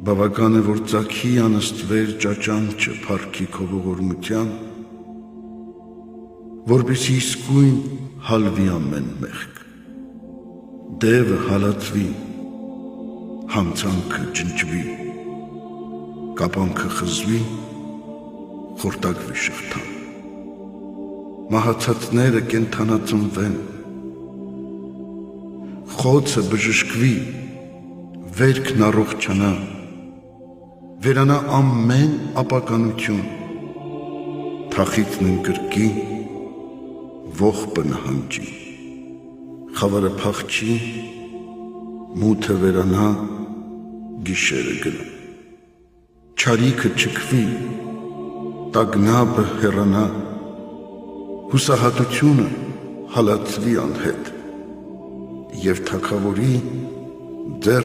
Բավական է, որ ծագի անըստվեր ճաճանչը փառքի քո ողորմության, որպեսզի իսկույն հալվի ամեն մեղք, դևը հալածվի, հանցանքը ջնջվի, կապանքը խզվի, խորտակվի շղթան, մահացածները կենդանածնվեն, խոցը բժշկվի, վերքն առողջանա, վերանա ամեն ապականություն, թախիծն ընկրկի, ողբը նահանջի, խավարը փախչի, մութը վերանա, գիշերը գնա, չարիքը չքվի, տագնապը հեռանա, հուսահատությունը հալածվի անհետ, և թագավորի ձեռքը